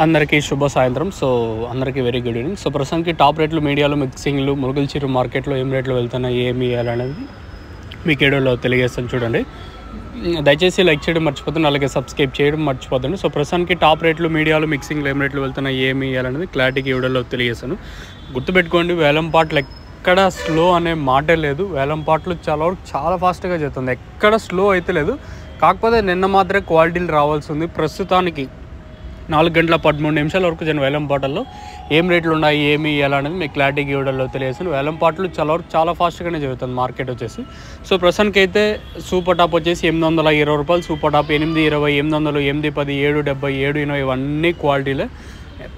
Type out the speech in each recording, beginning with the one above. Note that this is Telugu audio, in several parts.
అందరికీ శుభ సాయంత్రం. సో అందరికీ వెరీ గుడ్ ఈవినింగ్. సో ప్రస్తుతానికి టాప్ రేట్లు మీడియాలో మిక్సింగ్లు మురుగుల్చిరు మార్కెట్లో ఏం రేట్లు వెళ్తున్నాయి, ఏమి ఇవ్వాలనేది మీకు వీడియోలో తెలియజేస్తాను చూడండి. దయచేసి లైక్ చేయడం మర్చిపోతుంది, అలాగే సబ్స్క్రైబ్ చేయడం మర్చిపోతుంది. సో ప్రస్తుతానికి టాప్ రేట్లు మీడియాలో మిక్సింగ్లో ఏం రేట్లు వెళ్తున్నాయి, ఏమి ఇవ్వాలనేది క్లారిటీకి వీడియోలో తెలియజేస్తాను. గుర్తుపెట్టుకోండి, వేలం పాటలు ఎక్కడ స్లో అనే మాటే లేదు. వేలం పాటలు చాలా ఫాస్ట్గా జరుగుతుంది, ఎక్కడ స్లో అయితే లేదు. కాకపోతే నిన్న మాత్రమే క్వాలిటీలు రావాల్సి ఉంది. ప్రస్తుతానికి 4 గంటల 13 నిమిషాల వరకు వేలం పాటల్లో ఏం రేట్లు ఉన్నాయి, ఏమి ఎలా అనేది మీకు క్లారిటీకి ఇవ్వడంలో తెలియజేస్తాను. వేలం పాటలు చాలా ఫాస్ట్గానే జరుగుతుంది మార్కెట్ వచ్చేసి. సో ప్రస్తుతానికి అయితే సూపర్ టాప్ వచ్చేసి 820 రూపాయలు, సూపర్ టాప్ 820, 800, 810, 770, 780 ఇవన్నీ క్వాలిటీలే.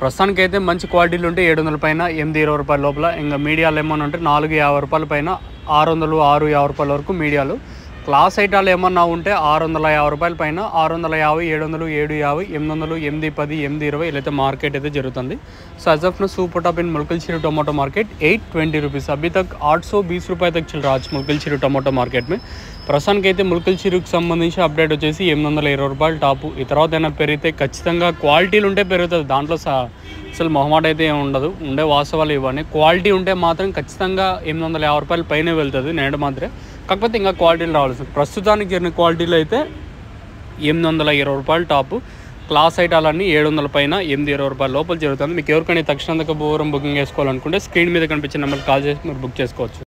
ప్రస్తుతానికి అయితే మంచి క్వాలిటీలు ఉంటే 700 పైన, 820 రూపాయల లోపల. ఇంకా మీడియాలు ఏమన్నా ఉంటే 450 రూపాయల పైన, 600, 650 రూపాయల వరకు మీడియాలు. క్లాస్ ఐటాలు ఏమన్నా ఉంటే 650 రూపాయల పైన, 650, 700, 750, 800, 810, 820 ఇలా అయితే మార్కెట్ అయితే జరుగుతుంది. So as of now super top in Mulakalacheruvu tomato market 820 rupees. अभी तक 820 रुपये तक चल रहा है मुलकलचीरू टमाटो मार्केट में. ప్రస్తుతానికి అయితే ములకల్చిరుకు సంబంధించి అప్డేట్ వచ్చేసి 820 రూపాయలు టాపు. ఈ తర్వాత ఏమైనా పెరిగితే ఖచ్చితంగా క్వాలిటీలు ఉంటే పెరుగుతుంది, దాంట్లో అసలు మొహమాట అయితే ఏమి ఉండదు. ఉండే వాస్తవాలు ఇవన్నీ. క్వాలిటీ ఉంటే మాత్రం ఖచ్చితంగా 850 రూపాయల పైనే వెళ్తుంది నేడు మాత్రమే. కాకపోతే ఇంకా క్వాలిటీలు రావాల్సి. ప్రస్తుతానికి జరిగిన క్వాలిటీలు అయితే 820 రూపాయలు టాపు. క్లాస్ ఐటాలన్నీ 700 పైన, 820 రూపాయల లోపల జరుగుతుంది. మీకు ఎవరికైనా తక్షణ బుకింగ్ చేసుకోవాలనుకుంటే స్క్రీన్ మీద కనిపించిన నెంబర్కి కాల్ చేసి మీరు బుక్ చేసుకోవచ్చు.